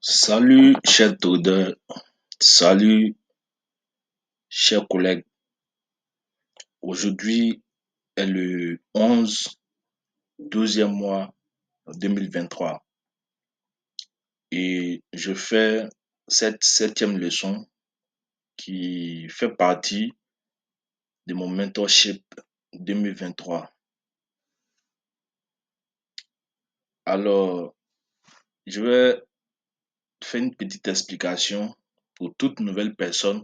Salut chers traders, salut chers collègues. Aujourd'hui est le 12e mois 2023 et je fais cette 7e leçon qui fait partie de mon mentorship 2023. Alors, je vais faire une petite explication pour toute nouvelle personne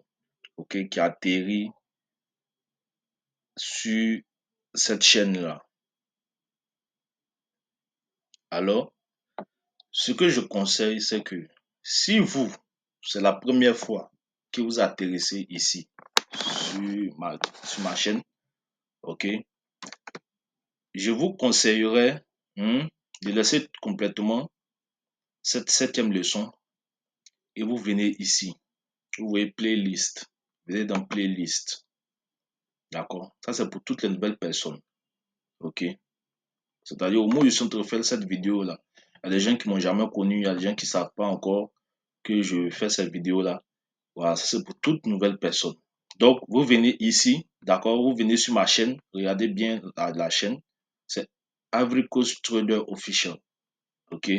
qui atterrit sur cette chaîne-là. Alors, ce que je conseille, c'est que si c'est la première fois que vous atterrissez ici sur ma chaîne, ok, je vous conseillerais de laisser complètement cette 7e leçon et vous venez ici. Vous voyez playlist. Vous venez dans playlist. D'accord? Ça, c'est pour toutes les nouvelles personnes. Ok? C'est-à-dire, au moment où je suis en train de faire cette vidéo-là, il y a des gens qui m'ont jamais connu, il y a des gens qui ne savent pas encore que je fais cette vidéo-là. Voilà, ça c'est pour toute nouvelle personne. Donc, vous venez ici, d'accord? Vous venez sur ma chaîne, regardez bien la chaîne. C'est Ivory Coast Trader Official. Ok?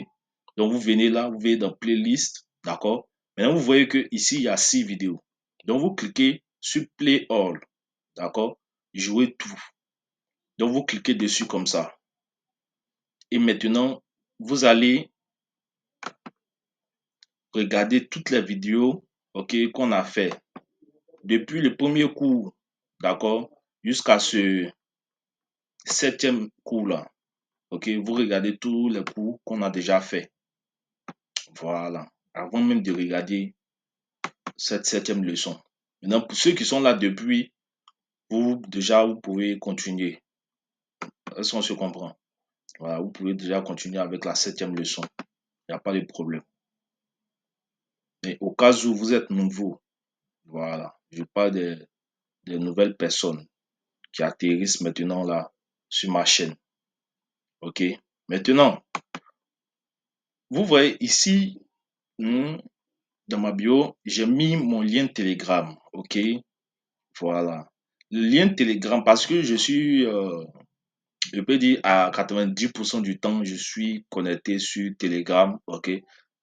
Donc, vous venez là, vous venez dans playlist, d'accord? Maintenant, vous voyez que ici il y a 6 vidéos. Donc, vous cliquez sur Play All, d'accord? Jouez tout. Donc, vous cliquez dessus comme ça. Et maintenant, vous allez regarder toutes les vidéos, ok, qu'on a fait depuis le premier cours, d'accord, jusqu'à ce 7e cours là. Ok, vous regardez tous les cours qu'on a déjà fait. Voilà. Avant même de regarder cette 7e leçon. Maintenant, pour ceux qui sont là depuis, vous pouvez continuer. Est-ce qu'on se comprend? Voilà, vous pouvez déjà continuer avec la 7e leçon. Il n'y a pas de problème. Mais au cas où vous êtes nouveau, voilà, je parle des nouvelles personnes qui atterrissent maintenant là sur ma chaîne. Ok. Maintenant, vous voyez ici, dans ma bio, j'ai mis mon lien Telegram. Ok. Voilà. Le lien Telegram, parce que je peux dire à 90% du temps, je suis connecté sur Telegram. Ok.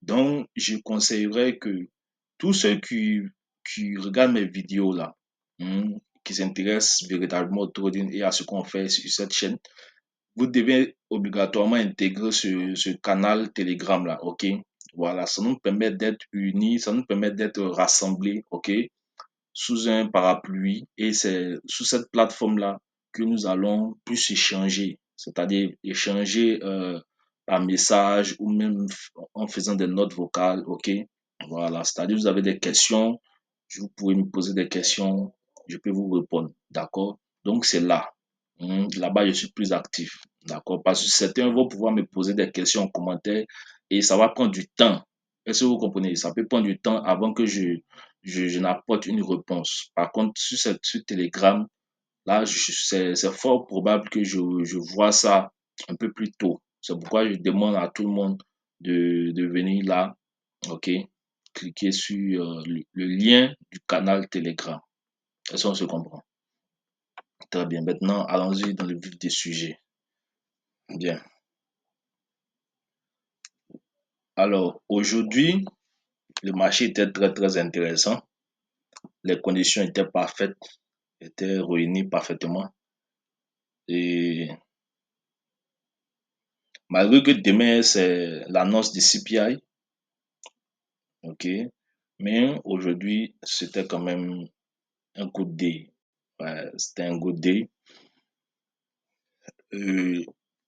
Donc, je conseillerais que tous ceux qui regardent mes vidéos là, qui s'intéressent véritablement au trading et à ce qu'on fait sur cette chaîne, vous devez obligatoirement intégrer ce canal Telegram là, ok? Voilà, ça nous permet d'être unis, ça nous permet d'être rassemblés, ok? Sous un parapluie et c'est sous cette plateforme là que nous allons plus échanger, c'est-à-dire échanger par message ou même en faisant des notes vocales, ok? Voilà, c'est-à-dire vous avez des questions, vous pouvez me poser des questions, je peux vous répondre, d'accord? Donc c'est là. Là-bas, je suis plus actif, d'accord? Parce que certains vont pouvoir me poser des questions en commentaire et ça va prendre du temps. Est-ce que vous comprenez? Ça peut prendre du temps avant que je n'apporte une réponse. Par contre, sur Telegram, là, c'est fort probable que je vois ça un peu plus tôt. C'est pourquoi je demande à tout le monde de venir là, ok? Cliquer sur le lien du canal Telegram. Est-ce qu'on se comprend? Très bien. Maintenant, allons-y dans le vif des sujets. Bien. Alors, aujourd'hui, le marché était très, très intéressant. Les conditions étaient parfaites, étaient réunies parfaitement. Et malgré que demain, c'est l'annonce du CPI, ok, mais aujourd'hui, c'était quand même un good day. Ouais, c'était un good day.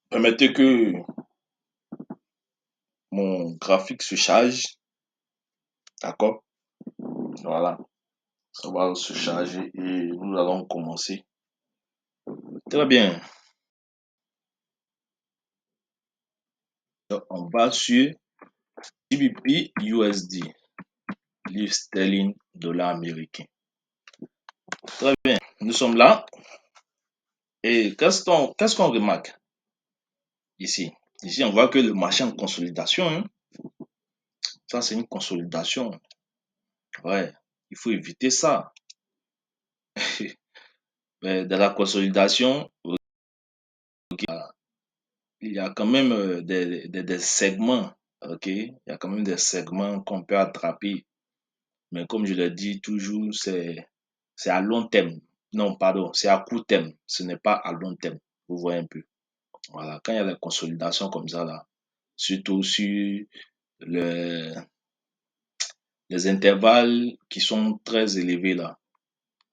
Permettez que mon graphique se charge, d'accord? Voilà, ça va se charger et nous allons commencer. Très bien. Donc, on va sur GBP USD, livre sterling, dollar américain. Très bien, nous sommes là. Et qu'est-ce qu'on remarque ici? Ici, on voit que le marché en consolidation, Ça, c'est une consolidation. Ouais, il faut éviter ça. Mais dans la consolidation, il y a quand même des segments, ok? Il y a quand même des segments qu'on peut attraper. Mais comme je l'ai dit toujours, c'est à long terme. Non, pardon, c'est à court terme. Ce n'est pas à long terme. Vous voyez un peu. Voilà. Quand il y a des consolidations comme ça, là, surtout sur le, les intervalles qui sont très élevés, là.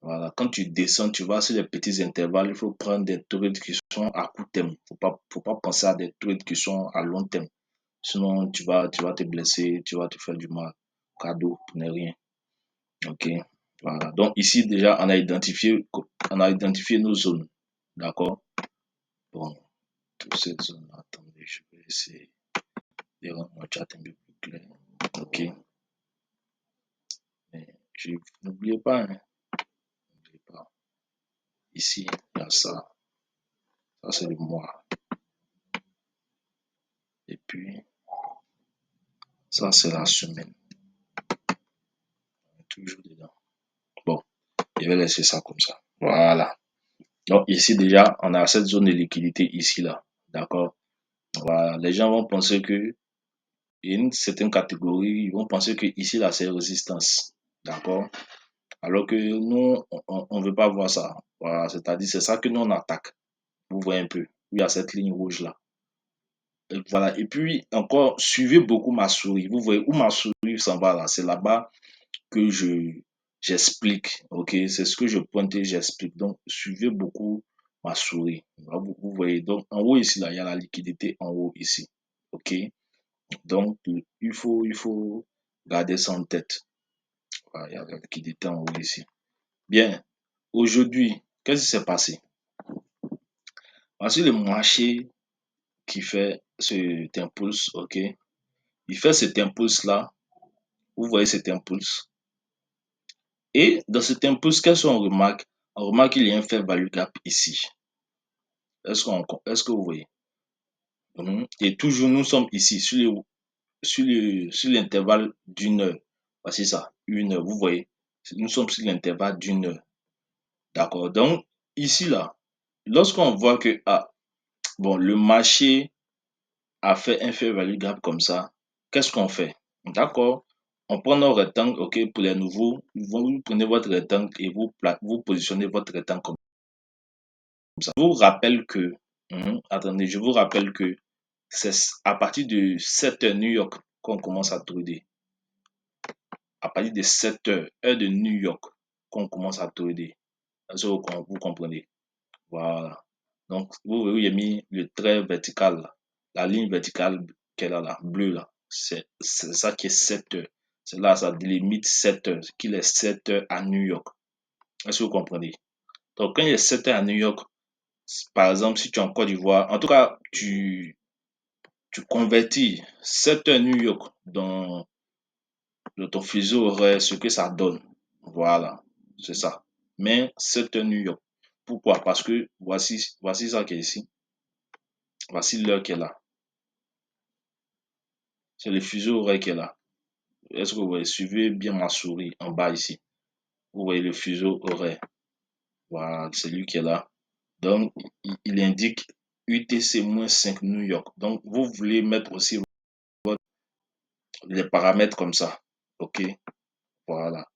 Voilà. Quand tu descends, tu vas sur les petits intervalles, il faut prendre des trades qui sont à court terme. Faut pas penser à des trades qui sont à long terme. Sinon, tu vas te blesser, tu vas te faire du mal. Cadeau pour ne rien. OK. Voilà. Donc ici, déjà, on a identifié nos zones. D'accord? Bon, toutes ces zones, attendez, je vais essayer de rendre mon chat un peu plus clair. OK. Mais n'oubliez pas, hein, n'oubliez pas. Ici, il y a ça. Ça, c'est le mois. Et puis, ça, c'est la semaine. Toujours dedans. Bon, je vais laisser ça comme ça. Voilà. Donc ici, déjà, on a cette zone de liquidité ici, là. D'accord? Voilà. Les gens vont penser que une certaine catégorie, ils vont penser que ici, là, c'est résistance. D'accord? Alors que nous, on ne veut pas voir ça. Voilà. C'est-à-dire, c'est ça que nous, on attaque. Vous voyez un peu. Il y a cette ligne rouge là. Et voilà. Et puis, encore, suivez beaucoup ma souris. Vous voyez où ma souris s'en va là. C'est là-bas que j'explique. OK? C'est ce que je pointe et j'explique. Donc, suivez beaucoup ma souris. Vous voyez. Donc, en haut ici, là, il y a la liquidité en haut ici. OK? Donc, il faut garder ça en tête. Voilà, il y a la liquidité en haut ici. Bien. Aujourd'hui, qu'est-ce qui s'est passé? Voici le marché qui fait cet impulse, ok? Il fait cet impulse-là. Vous voyez cet impulse. Et dans cet impulse, qu'est-ce qu'on remarque? On remarque qu'il y a un fair value gap ici. Est-ce que vous voyez? Et toujours, nous sommes ici, sur l'intervalle d'une heure. Voici ça, une heure. Vous voyez? Nous sommes sur l'intervalle d'une heure. D'accord? Donc, ici, là, lorsqu'on voit que, bon, le marché a fait un fair value gap comme ça, qu'est-ce qu'on fait? D'accord? On prend nos rectangles, ok, pour les nouveaux, vous prenez votre rectangle et vous positionnez votre rectangle comme ça. Je vous rappelle que, attendez, je vous rappelle que c'est à partir de 7 heures New York qu'on commence à trader. À partir de 7 heures, heure de New York, qu'on commence à trader. Est-ce que vous comprenez? Voilà. Donc, vous voyez, j'ai mis le trait vertical, la ligne verticale qu'elle a là, bleue là. C'est ça qui est 7 heures. C'est là, ça délimite 7 heures, qu'il est 7 heures à New York. Est-ce que vous comprenez? Donc, quand il est 7 heures à New York, par exemple, si tu es en Côte d'Ivoire, en tout cas, tu convertis 7 heures New York dans ton fuseau horaire, ce que ça donne. Voilà, c'est ça. Mais 7 heures New York. Pourquoi? Parce que voici ça qui est ici. Voici l'heure qui est là. C'est le fuseau horaire qui est là. Est-ce que vous voyez? Suivez bien ma souris en bas ici. Vous voyez le fuseau horaire. Voilà, c'est lui qui est là. Donc, il indique UTC-5 New York. Donc, vous voulez mettre aussi les paramètres comme ça. OK? Voilà.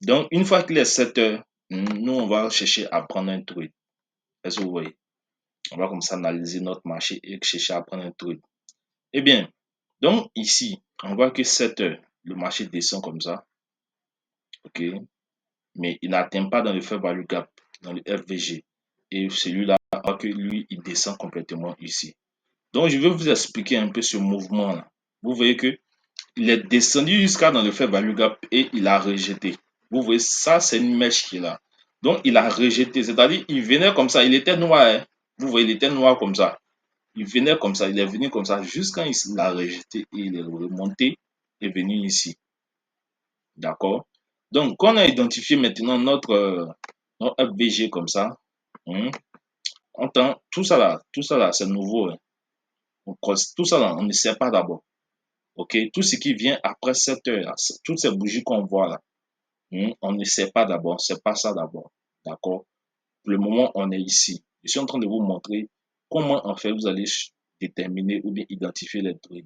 Donc, une fois qu'il est 7 heures, nous, on va chercher à prendre un trade. Est-ce que vous voyez? On va comme ça analyser notre marché et chercher à prendre un trade. Eh bien, donc ici, on voit que 7 heures, le marché descend comme ça. OK? Mais il n'atteint pas dans le fair value gap, dans le FVG. Et celui-là, que lui, il descend complètement ici. Donc, je vais vous expliquer un peu ce mouvement-là. Vous voyez que il est descendu jusqu'à dans le fair value gap et il a rejeté. Vous voyez, ça, c'est une mèche qui est là. Donc, il a rejeté. C'est-à-dire, il venait comme ça. Il était noir. Hein. Vous voyez, il était noir comme ça. Il venait comme ça. Il est venu comme ça jusqu'à il l'a rejeté et il est remonté et venu ici. D'accord? Donc, quand on a identifié maintenant notre FVG comme ça, tout ça là, c'est nouveau. Hein. Tout ça là, on ne sait pas d'abord. OK? Tout ce qui vient après 7 heures, là, toutes ces bougies qu'on voit là, on ne sait pas d'abord, c'est pas ça d'abord. D'accord? Pour le moment, on est ici. Je suis en train de vous montrer comment en fait vous allez déterminer ou bien identifier les trades.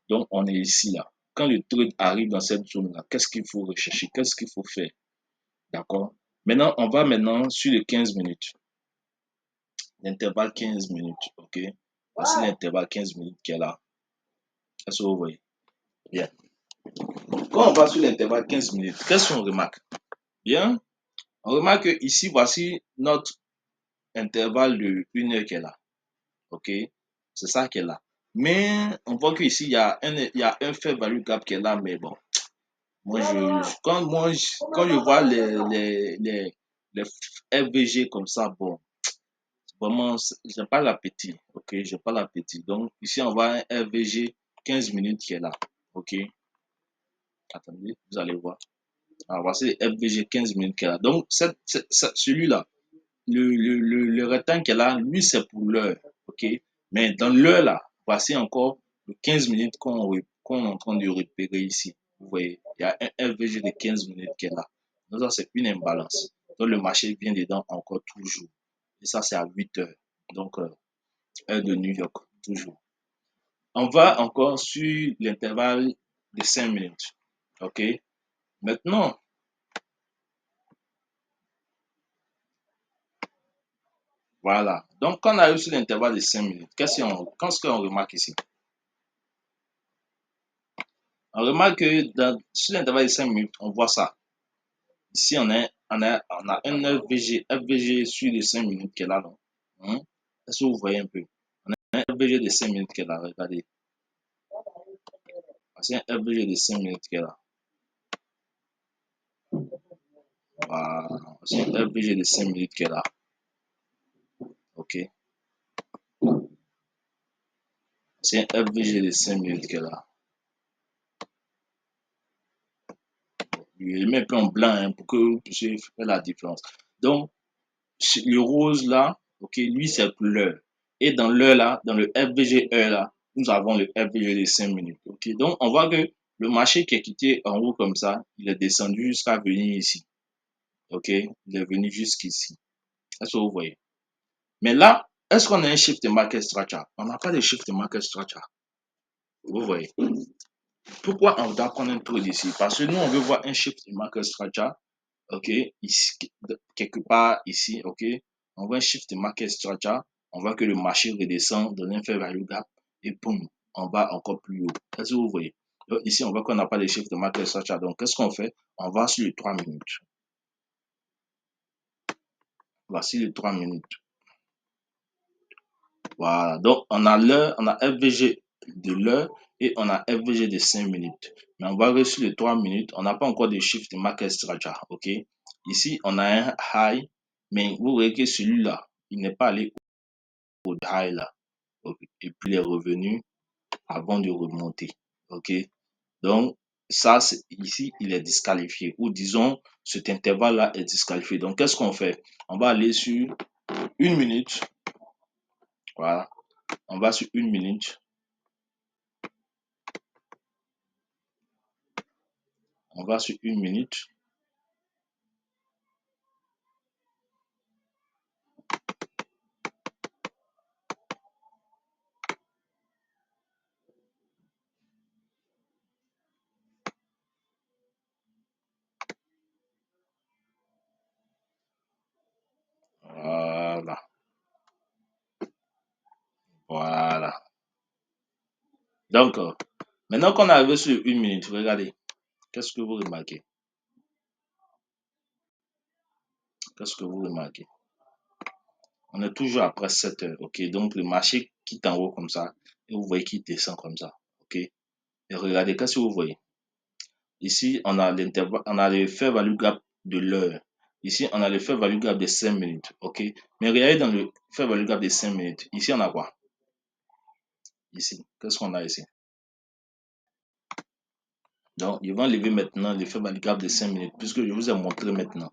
Donc, on est ici là. Quand le trade arrive dans cette zone-là, qu'est-ce qu'il faut rechercher? Qu'est-ce qu'il faut faire? D'accord? Maintenant, on va maintenant sur les 15 minutes. L'intervalle 15 minutes. OK? Voici l'intervalle 15 minutes qui est là. Est-ce que vous voyez? Bien. Quand on va sur l'intervalle 15 minutes, qu'est-ce qu'on remarque? Bien. On remarque que ici, voici notre intervalle de 1 heure qui est là. OK? C'est ça qui est là. Mais on voit qu'ici, il y a un fair value gap qui est là, mais bon. Quand je vois les FVG comme ça, bon, vraiment, j'ai pas l'appétit. OK? J'ai pas l'appétit. Donc, ici, on voit un FVG 15 minutes qui est là. OK? Attendez, vous allez voir. Alors, voici le FVG 15 minutes qui est là. Donc, celui-là, le rectangle qui est là, lui, c'est pour l'heure. OK? Mais dans l'heure, là, voici encore le 15 minutes qu'on est en train de repérer ici. Vous voyez, il y a un FVG de 15 minutes qui est là. Donc, ça, c'est une imbalance. Donc, le marché vient dedans encore toujours. Et ça, c'est à 8 heures. Donc, heure de New York, toujours. On va encore sur l'intervalle de 5 minutes. OK? Maintenant, voilà. Donc, quand on arrive sur l'intervalle de 5 minutes, qu'est-ce qu'on remarque ici? On remarque que sur l'intervalle de 5 minutes, on voit ça. Ici, on a un FVG sur les 5 minutes qui est là. Est-ce que vous voyez un peu? On a un FVG de 5 minutes qui est là. Regardez. C'est un FVG de 5 minutes qui est là. Voilà. C'est un FVG de 5 minutes qui est là. OK. C'est un FVG de 5 minutes qui est là. Je mets un peu en blanc pour que vous puissiez faire la différence. Donc, le rose là, ok, lui c'est pour l'heure. Et dans l'heure là, dans le FVG heure là, nous avons le FVG de 5 minutes. Ok, donc on voit que le marché qui est quitté en haut comme ça, il est descendu jusqu'à venir ici. Ok, il est venu jusqu'ici. Est-ce que vous voyez? Mais là, est-ce qu'on a un shift market structure? On n'a pas de shift market structure. Vous voyez? Pourquoi on doit prendre un trade ici? Parce que nous, on veut voir un shift market structure. OK, ici, quelque part ici, OK, on voit un shift market structure, on voit que le marché redescend dans un fair value gap et boum, on va encore plus haut. Est-ce que vous voyez? Donc, ici, on voit qu'on n'a pas de shift market structure. Donc, qu'est-ce qu'on fait? On va sur les 3 minutes. Voici les 3 minutes. Voilà. Donc, on a l'heure, on a FVG de l'heure et on a FVG de 5 minutes. Mais on va aller sur les 3 minutes. On n'a pas encore de shift market structure. OK? Ici, on a un high, mais vous voyez que celui-là, il n'est pas allé au high là. Okay. Et puis, il est revenu avant de remonter. OK? Donc, ça, ici, il est disqualifié. Ou disons, cet intervalle-là est disqualifié. Donc, qu'est-ce qu'on fait? On va aller sur 1 minute. Voilà. On va sur 1 minute. On va sur 1 minute. Voilà. Voilà. Donc, maintenant qu'on est arrivé sur 1 minute, regardez. Qu'est-ce que vous remarquez? Qu'est-ce que vous remarquez? On est toujours après 7 heures. OK? Donc, le marché quitte en haut comme ça. Et vous voyez qu'il descend comme ça. OK? Et regardez, qu'est-ce que vous voyez? Ici, on a l'intervalle, on a le fair value gap de l'heure. Ici, on a le fair value gap de 5 minutes. OK? Mais regardez dans le fair value gap de 5 minutes. Ici, on a quoi? Ici. Qu'est-ce qu'on a ici? Donc, ils vont enlever maintenant le fair value gap de 5 minutes, puisque je vous ai montré maintenant.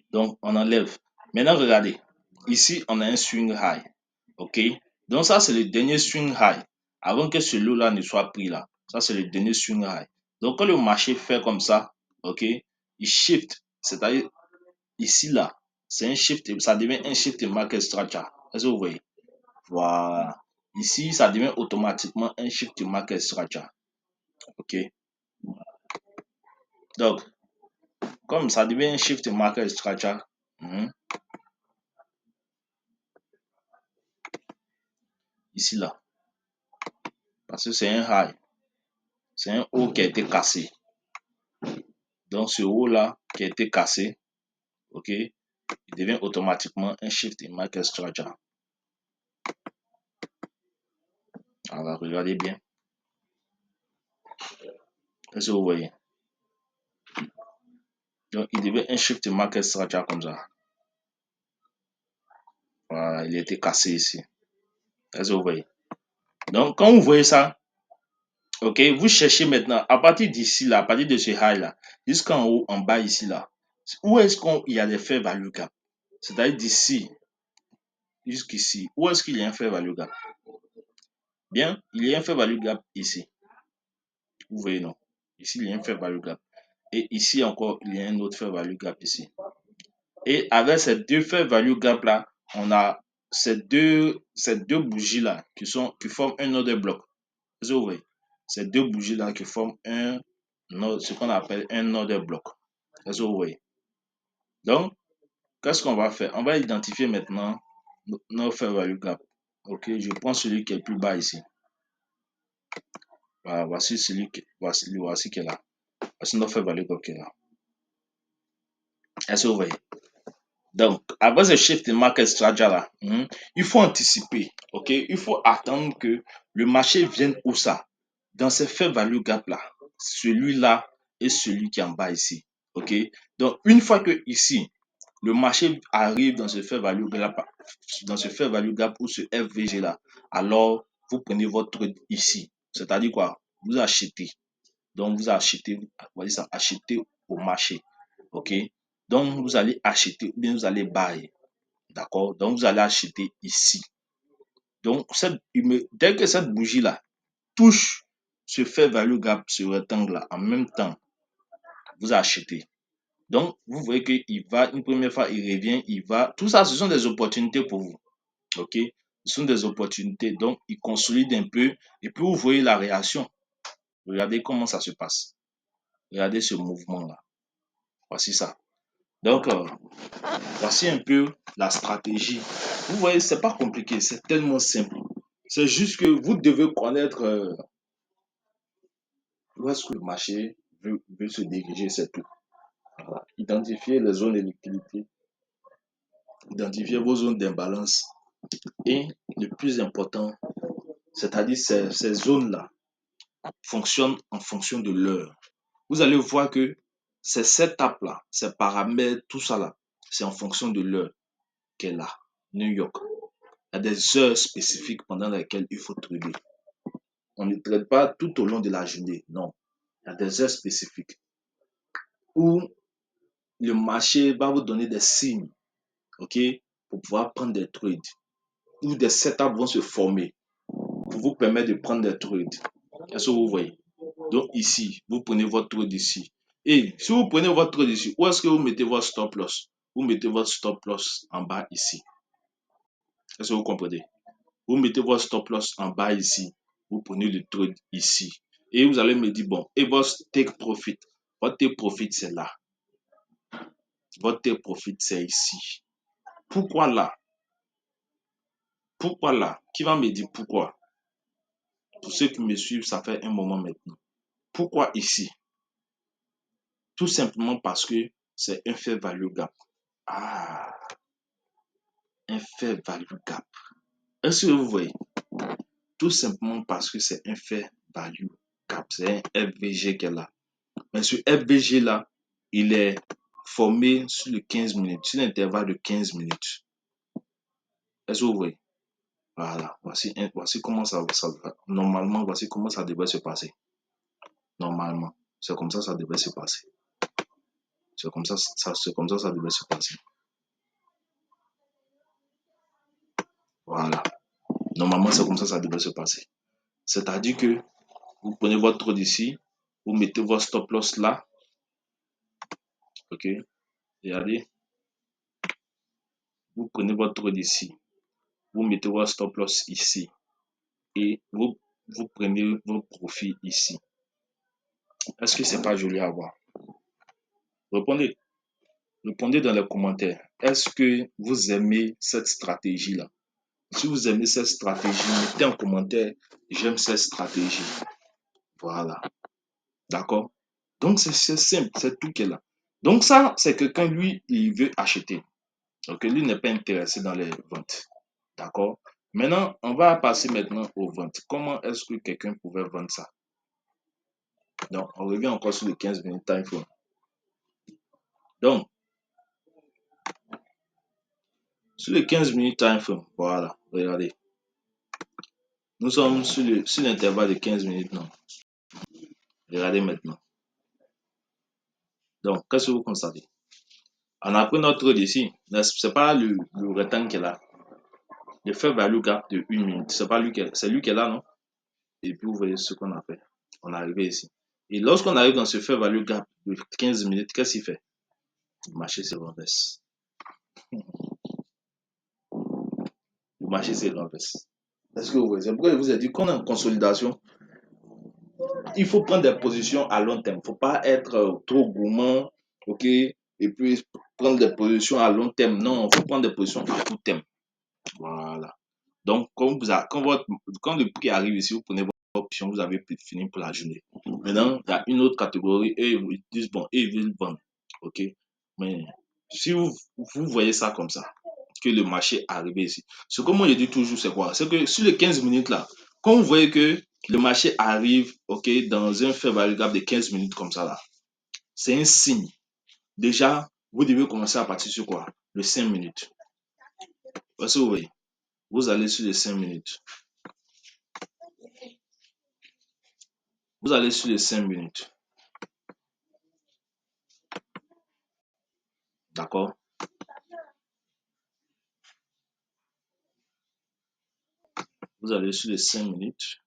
Donc, on enlève. Maintenant, regardez. Ici, on a un swing high. OK? Donc, ça, c'est le dernier swing high. Avant que ce lot-là ne soit pris là. Ça, c'est le dernier swing high. Donc, quand le marché fait comme ça, ok, il shift. C'est-à-dire, ici, là, c'est un shift. Ça devient un shift market structure. Est-ce que vous voyez? Voilà. Ici, ça devient automatiquement un shift market structure. Ok. Donc, comme ça devient un shift market structure, ici, là, parce que c'est un high. C'est un haut qui a été cassé. Donc, ce haut-là qui a été cassé, ok, il devient automatiquement un shift market structure. Alors, regardez bien. Est-ce que vous voyez? Donc, il devient un shift market structure comme ça. Voilà, il a été cassé ici. Est-ce que vous voyez? Donc, quand vous voyez ça, ok, vous cherchez maintenant, à partir d'ici, là, à partir de ce high là, jusqu'en haut, en bas ici, là, où est-ce qu'il y a des fair value gap? C'est-à-dire d'ici jusqu'ici, où est-ce qu'il y a un fair value gap? Bien, il y a un fair value gap ici. Vous voyez, non? Ici, il y a un fair value gap. Et ici encore, il y a un autre fair value gap ici. Et avec ces deux fair value gap là, on a ces deux bougies là qui forment un autre bloc. Vous voyez, ces deux bougies là qui forment ce qu'on appelle un autre bloc. Vous voyez. Donc, qu'est-ce qu'on va faire? On va identifier maintenant nos fair value gap. Ok, je prends celui qui est plus bas ici. Voilà, voici celui qui est là. Voici notre fair value gap qui est là. Est-ce que vous voyez? Donc, avec ce shift market structure là, il faut anticiper, ok? Il faut attendre que le marché vienne où ça? Dans ce fair value gap là, celui-là et celui qui est en bas ici, ok? Donc, une fois que ici, le marché arrive dans ce fair value gap, ou ce FVG là, alors vous prenez votre trade ici. C'est-à-dire quoi? Vous achetez. Donc, vous achetez, voyez ça, acheter au marché, ok? Donc, vous allez acheter ou bien vous allez buy. D'accord? Donc, vous allez acheter ici. Donc, dès que cette bougie-là touche ce fair value gap, ce rectangle-là, en même temps, vous achetez. Donc, vous voyez qu'il va, une première fois, il revient, il va. Tout ça, ce sont des opportunités pour vous. OK? Ce sont des opportunités. Donc, il consolide un peu. Et puis, vous voyez la réaction. Regardez comment ça se passe. Regardez ce mouvement-là. Voici ça. Donc, voici un peu la stratégie. Vous voyez, c'est pas compliqué, c'est tellement simple. C'est juste que vous devez connaître où est-ce que le marché veut se diriger, c'est tout. Voilà. Identifier les zones de liquidité, identifier vos zones d'imbalance et le plus important, c'est-à-dire ces zones-là fonctionnent en fonction de l'heure. Vous allez voir que ces setups-là, ces paramètres, tout ça là, c'est en fonction de l'heure qu'est là, New York. Il y a des heures spécifiques pendant lesquelles il faut trader. On ne trade pas tout au long de la journée, non. Il y a des heures spécifiques où le marché va vous donner des signes, ok, pour pouvoir prendre des trades, où des setups vont se former pour vous permettre de prendre des trades. Est-ce que vous voyez? Donc ici, vous prenez votre trade ici. Et si vous prenez votre trade ici, où est-ce que vous mettez votre stop loss? Vous mettez votre stop loss en bas ici. Est-ce que vous comprenez? Vous mettez votre stop loss en bas ici. Vous prenez le trade ici. Et vous allez me dire, bon, et votre take profit? Votre take profit, c'est là. Votre take profit, c'est ici. Pourquoi là? Pourquoi là? Qui va me dire pourquoi? Pour ceux qui me suivent, ça fait un moment maintenant. Pourquoi ici? Tout simplement parce que c'est un fair value gap. Ah, un fair value gap. Est-ce que vous voyez? Tout simplement parce que c'est un fair value gap. C'est un FVG qui est là. Mais ce FVG là, il est formé sur le 15 minutes, sur l'intervalle de 15 minutes. Est-ce que vous voyez? Voilà, voici comment ça normalement, voici comment ça devrait se passer. Normalement, c'est comme ça devrait se passer. C'est comme ça devrait se passer. Voilà. Normalement, c'est comme ça devrait se passer. C'est-à-dire que Vous prenez votre trade ici, vous mettez votre stop loss là. Ok, regardez, vous prenez votre trade ici, vous mettez votre stop loss ici et vous prenez vos profits ici. Est-ce que c'est pas joli à voir? Répondez. Répondez dans les commentaires. Est-ce que vous aimez cette stratégie-là? Si vous aimez cette stratégie, mettez en commentaire, j'aime cette stratégie. Voilà. D'accord? Donc, c'est simple, c'est tout qui est là. Donc, ça, c'est quelqu'un, lui, il veut acheter. Donc, lui n'est pas intéressé dans les ventes. D'accord? Maintenant, on va passer maintenant aux ventes. Comment est-ce que quelqu'un pouvait vendre ça? Donc, on revient encore sur le 15 minutes time frame. Donc, sur le 15 minutes time frame, voilà, regardez. Nous sommes sur l'intervalle de 15 minutes, non? Regardez maintenant. Donc, qu'est-ce que vous constatez? On a pris notre trade ici. Ce n'est pas le rectangle qui est là. Le fair value gap de 1 minute. C'est pas lui qui est, c'est lui qui est là, non? Et puis, vous voyez ce qu'on a fait. On est arrivé ici. Et lorsqu'on arrive dans ce fair value gap de 15 minutes, qu'est-ce qu'il fait? Le marché se renverse. Le marché se renverse. Est-ce que vous voyez? C'est pourquoi je vous ai dit qu'on est en consolidation. Il faut prendre des positions à long terme. Il ne faut pas être trop gourmand, ok? Et puis prendre des positions à long terme. Non, il faut prendre des positions à court terme. Voilà. Donc, quand le prix arrive ici, vous prenez votre option, vous avez fini pour la journée. Maintenant, il y a une autre catégorie, et ils disent, bon, et ils veulent vendre. OK? Mais si vous voyez ça comme ça, que le marché est arrivé ici, ce que moi je dis toujours, c'est quoi? C'est que sur les 15 minutes là, quand vous voyez que le marché arrive, OK, dans un fair value gap de 15 minutes comme ça là, c'est un signe. Déjà, vous devez commencer à partir sur quoi? Le 5 minutes. Parce que vous voyez, vous allez sur les 5 minutes. Vous allez sur les 5 minutes. D'accord? Vous allez sur les 5 minutes.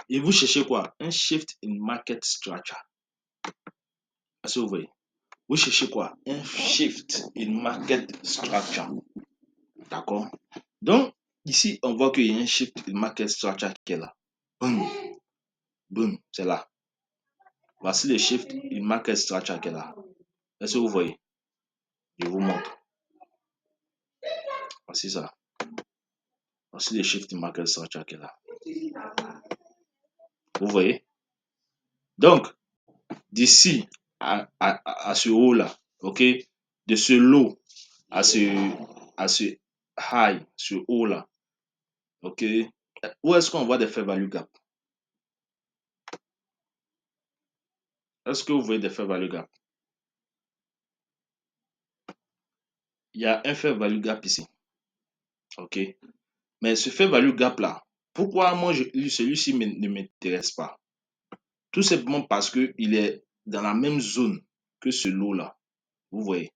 Et vous cherchez quoi? Un shift in market structure. Est-ce que vous voyez? Vous cherchez quoi? Un shift in market structure. D'accord? Donc, ici, on voit qu'il y a un shift in market structure qui est là. Boum. Boum, c'est là. Voici le shift in market structure qui est là. Est-ce que vous voyez? Je vous montre. Voici ça. Voici le shift in market structure qui est là. Vous voyez? Donc, d'ici à ce haut-là, ok? De ce low à ce high, ce haut-là, ok? Où est-ce qu'on voit des fair value gap? Est-ce que vous voyez des fair value gap? Il y a un fair value gap ici, ok? Mais ce fair value gap-là, pourquoi moi, celui-ci ne m'intéresse pas? Tout simplement parce qu'il est dans la même zone que ce lot-là. Vous voyez?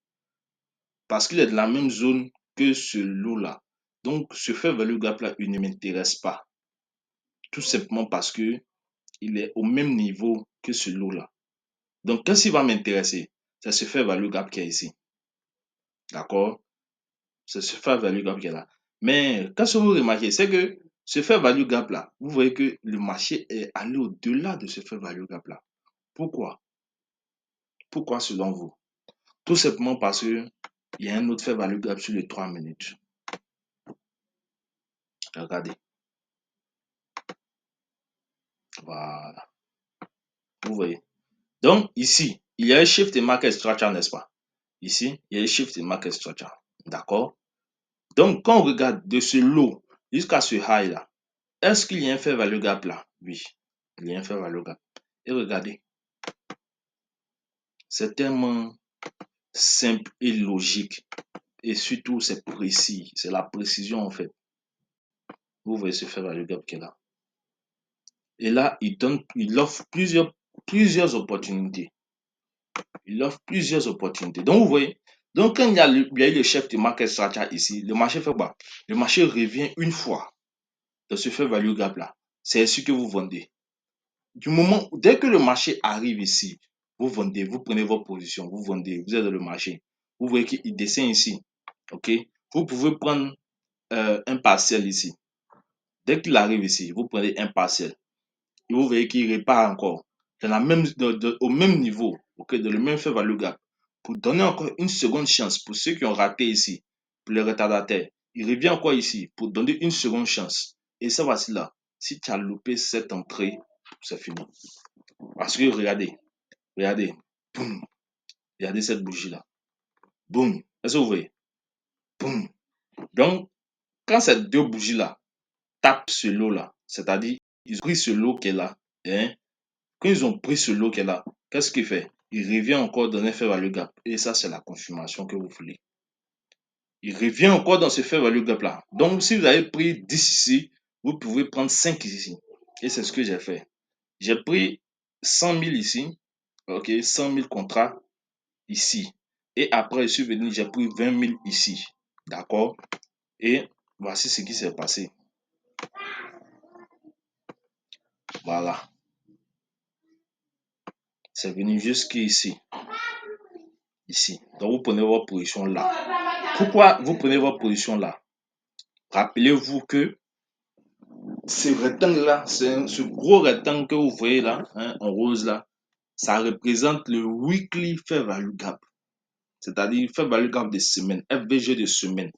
Parce qu'il est dans la même zone que ce lot-là. Donc, ce fair value gap-là, il ne m'intéresse pas. Tout simplement parce que il est au même niveau que ce lot-là. Donc, qu'est-ce qui va m'intéresser? C'est ce fair value gap qui est ici. D'accord? C'est ce fair value gap qui est là. Mais, qu'est-ce que vous remarquez? C'est que ce fair value gap-là, vous voyez que le marché est allé au-delà de ce fair value gap-là. Pourquoi? Pourquoi selon vous? Tout simplement parce que il y a un autre fair value gap sur les 3 minutes. Regardez. Voilà. Vous voyez. Donc, ici, il y a un shift in market structure, n'est-ce pas? Ici, il y a un shift in market structure. D'accord? Donc, quand on regarde de ce low jusqu'à ce high là, est-ce qu'il y a un fair value gap là? Oui, il y a un fair value gap. Et regardez, c'est tellement simple et logique. Et surtout, c'est précis. C'est la précision en fait. Vous voyez ce fair value gap qui est là. Et là, il offre plusieurs opportunités. Il offre plusieurs opportunités. Donc, vous voyez, donc quand il y a eu le chef de market structure ici, le marché fait quoi? Le marché revient une fois dans ce fair value gap là. c'est ici que vous vendez. Dès que le marché arrive ici, vous vendez, vous prenez votre position, vous vendez, vous êtes dans le marché. Vous voyez qu'il descend ici. OK? Vous pouvez prendre un partiel ici. Dès qu'il arrive ici, vous prenez un partiel. Et vous voyez qu'il repart encore au même niveau, okay, dans le même fair value gap. Pour donner encore une seconde chance pour ceux qui ont raté ici, pour les retardataires, il revient encore ici pour donner une seconde chance. Et ça voici là. Si tu as loupé cette entrée, c'est fini. Parce que regardez, boum, regardez cette bougie là. Boum, est-ce que vous voyez? Boum. Donc, quand ces deux bougies là tapent ce lot là, c'est-à-dire ils ont pris ce lot qui est là, hein, quand ils ont pris ce lot qui est là, qu'est-ce qu'il fait? Il revient encore dans un fair value gap. Et ça, c'est la confirmation que vous voulez. Il revient encore dans ce fair value gap là. Donc, si vous avez pris 10 ici, vous pouvez prendre 5 ici. Et c'est ce que j'ai fait. J'ai pris 100 000 ici. OK, 100 000 contrats ici. Et après, je suis venu, j'ai pris 20 000 ici. D'accord? Et voici ce qui s'est passé. Voilà. C'est venu jusqu'ici. Ici. Donc, vous prenez votre position là. Pourquoi vous prenez votre position là? Rappelez-vous que ce rectangle-là, ce gros rectangle que vous voyez là, hein, en rose là, ça représente le weekly fair value gap. C'est-à-dire fair value gap de semaine, FVG de semaine.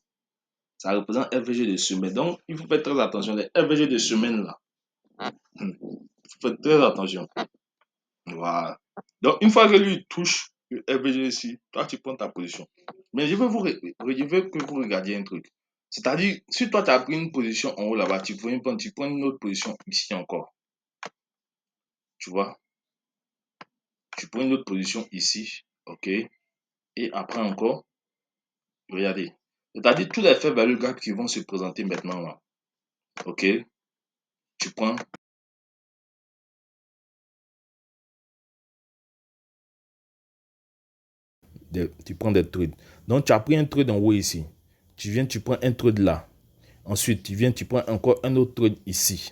Ça représente FVG de semaine. Donc, il faut faire très attention. Les FVG de semaine là. Il faut faire très attention. Voilà. Donc, une fois que lui touche le FVG ici, toi, tu prends ta position. Mais je veux que vous regardiez un truc. C'est-à-dire, si toi, tu as pris une position en haut là-bas, tu prends une autre position ici encore. Tu vois? Tu prends une autre position ici. OK? Et après encore, regardez. C'est-à-dire, tous les fair value gap qui vont se présenter maintenant là. OK? Tu prends. Tu prends des trades. Donc, tu as pris un trade en haut ici. Tu viens, tu prends un trade là. Ensuite, tu viens, tu prends encore un autre trade ici.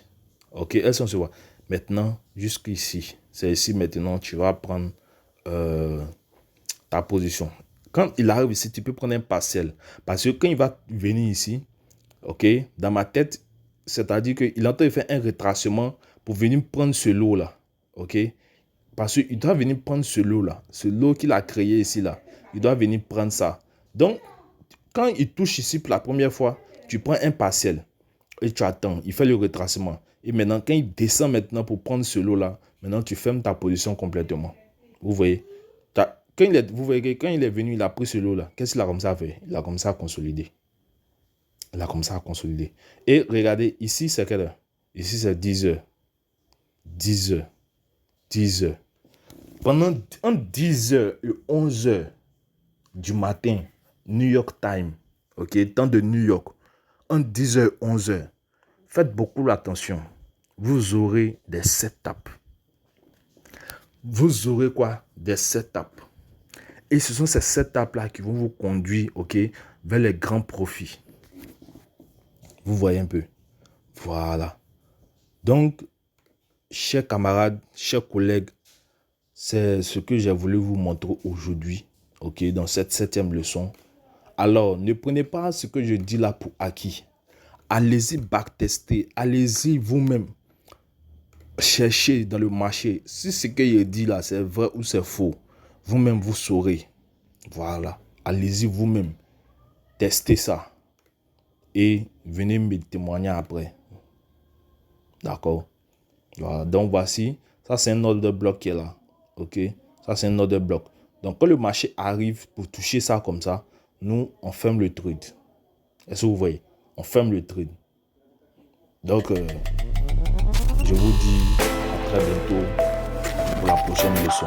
OK? Elles sont sur. Maintenant, jusqu'ici. C'est ici maintenant, tu vas prendre ta position. Quand il arrive ici, tu peux prendre un partiel. Parce que quand il va venir ici, OK, dans ma tête, c'est-à-dire qu'il est en train de faire un retracement pour venir prendre ce lot-là. OK? Parce qu'il doit venir prendre ce lot-là. Ce lot qu'il a créé ici, là. Il doit venir prendre ça. Donc, quand il touche ici pour la première fois, tu prends un partiel et tu attends. Il fait le retracement. Et maintenant, quand il descend maintenant pour prendre ce lot-là, maintenant, tu fermes ta position complètement. Vous voyez? Vous voyez que quand il est venu, il a pris ce lot-là. Qu'est-ce qu'il a comme ça fait? Il a comme ça consolidé. Il a comme ça consolidé. Et regardez, ici, c'est quelle heure? Ici, c'est 10 heures. 10 heures. 10 heures. Pendant entre 10 heures et 11 heures du matin, New York Time, ok, temps de New York, entre 10 heures et 11 heures, faites beaucoup attention. Vous aurez des setups. Vous aurez quoi? Des setups. Et ce sont ces setups-là qui vont vous conduire, ok, vers les grands profits. Vous voyez un peu. Voilà. Donc, chers camarades, chers collègues, c'est ce que j'ai voulu vous montrer aujourd'hui, ok, dans cette 7e leçon. Alors, ne prenez pas ce que je dis là pour acquis. Allez-y backtester, allez-y vous-même chercher dans le marché si ce que je dis là c'est vrai ou c'est faux. Vous-même vous saurez. Voilà, allez-y vous-même, testez ça et venez me témoigner après. D'accord? Voilà, donc voici, ça c'est un order bloc qui est là. Ok, ça c'est un order bloc. Donc quand le marché arrive pour toucher ça comme ça, nous on ferme le trade. Est-ce que vous voyez? On ferme le trade. Donc je vous dis à très bientôt pour la prochaine leçon.